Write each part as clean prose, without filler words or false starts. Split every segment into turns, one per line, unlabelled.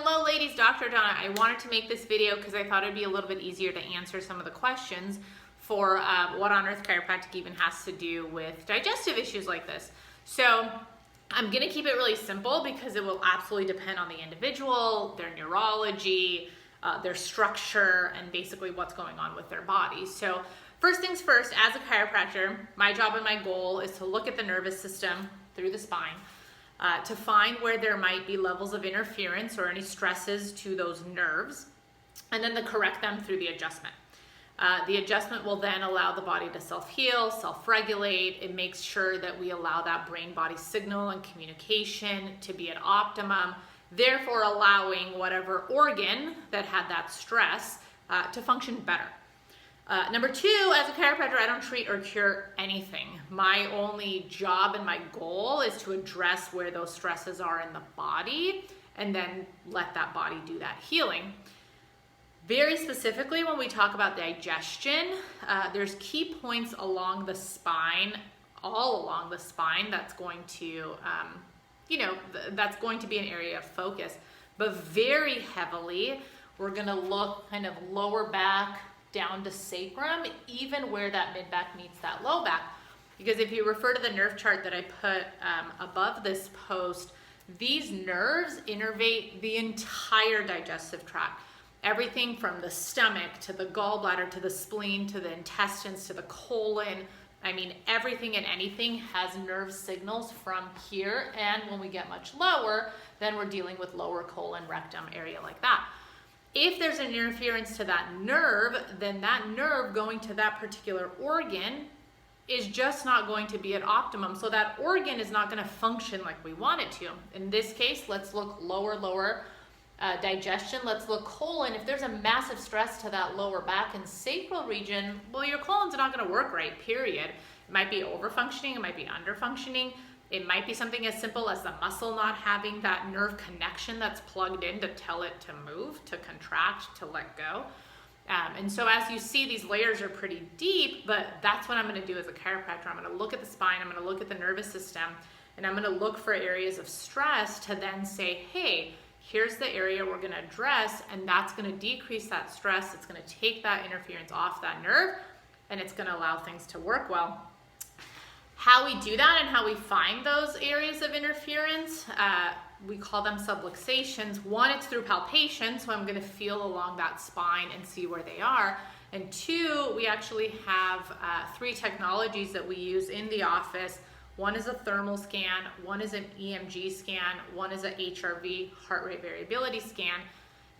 Hello ladies, Dr. Donna. I wanted to make this video because I thought it'd be a little bit easier to answer some of the questions for what on earth chiropractic even has to do with digestive issues like this. So I'm gonna keep it really simple because it will absolutely depend on the individual, their neurology, their structure, and basically what's going on with their body. So first things first, as a chiropractor, my job and my goal is to look at the nervous system through the spine, to find where there might be levels of interference or any stresses to those nerves, and then to correct them through the adjustment. The adjustment will then allow the body to self-heal, self-regulate. It makes sure that we allow that brain-body signal and communication to be at optimum, therefore allowing whatever organ that had that stress to function better. Number two, as a chiropractor, I don't treat or cure anything. My only job and my goal is to address where those stresses are in the body and then let that body do that healing. Very specifically, when we talk about digestion, there's key points along the spine, all along the spine, that's going to, that's going to be an area of focus. But very heavily, we're gonna look kind of lower back, down to sacrum, even where that mid back meets that low back. Because if you refer to the nerve chart that I put above this post, these nerves innervate the entire digestive tract. Everything from the stomach to the gallbladder to the spleen to the intestines to the colon. I mean, everything and anything has nerve signals from here. And when we get much lower, then we're dealing with lower colon, rectum area like that. If there's an interference to that nerve, then that nerve going to that particular organ is just not going to be at optimum. So that organ is not going to function like we want it to. In this case, let's look lower digestion. Let's look colon. If there's a massive stress to that lower back and sacral region, well, your colon's not going to work right, period. It might be overfunctioning. It might be underfunctioning. It might be something as simple as the muscle not having that nerve connection that's plugged in to tell it to move, to contract, to let go. And so as you see, these layers are pretty deep, but that's what I'm gonna do as a chiropractor. I'm gonna look at the spine, I'm gonna look at the nervous system, and I'm gonna look for areas of stress to then say, hey, here's the area we're gonna address, and that's gonna decrease that stress. It's gonna take that interference off that nerve, and it's gonna allow things to work well. How we do that and how we find those areas of interference, we call them subluxations. One, it's through palpation, so I'm gonna feel along that spine and see where they are. And two, we actually have 3 technologies that we use in the office. One is a thermal scan, one is an EMG scan, one is a HRV, heart rate variability scan.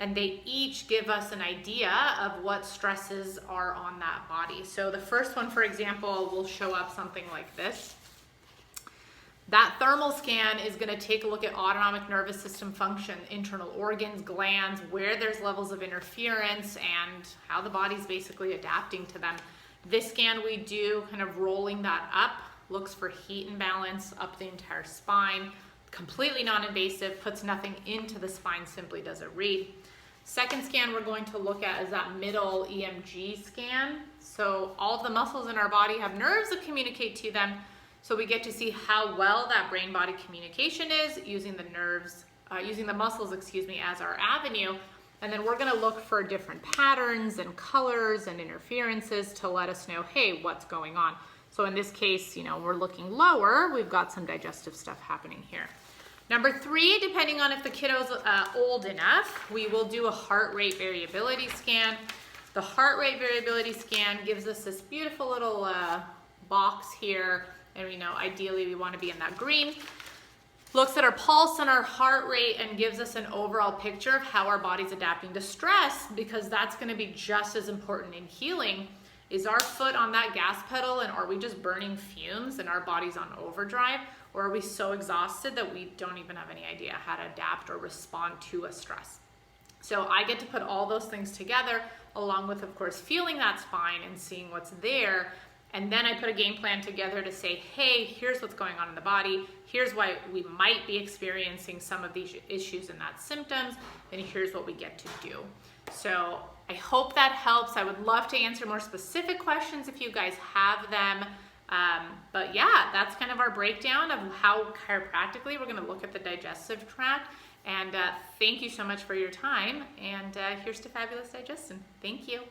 And they each give us an idea of what stresses are on that body. So the first one, for example, will show up something like this. That thermal scan is gonna take a look at autonomic nervous system function, internal organs, glands, where there's levels of interference and how the body's basically adapting to them. This scan we do kind of rolling that up, looks for heat imbalance up the entire spine, completely non-invasive, puts nothing into the spine, simply does a read. Second scan we're going to look at is that middle EMG scan. So all of the muscles in our body have nerves that communicate to them. So we get to see how well that brain-body communication is using the nerves, using the muscles, as our avenue. And then we're gonna look for different patterns and colors and interferences to let us know, hey, what's going on? So in this case, we're looking lower, we've got some digestive stuff happening here. Number 3, depending on if the kiddo's old enough, we will do a heart rate variability scan. The heart rate variability scan gives us this beautiful little box here, and we know ideally we want to be in that green. Looks at our pulse and our heart rate and gives us an overall picture of how our body's adapting to stress, because that's going to be just as important in healing. Is our foot on that gas pedal, and are we just burning fumes and our body's on overdrive? Or are we so exhausted that we don't even have any idea how to adapt or respond to a stress? So I get to put all those things together, along with, of course, feeling that spine and seeing what's there. And then I put a game plan together to say, hey, here's what's going on in the body. Here's why we might be experiencing some of these issues and that symptoms. And here's what we get to do. So I hope that helps. I would love to answer more specific questions if you guys have them. But yeah, that's kind of our breakdown of how chiropractically we're going to look at the digestive tract And thank you so much for your time. And here's to fabulous digestion. Thank you.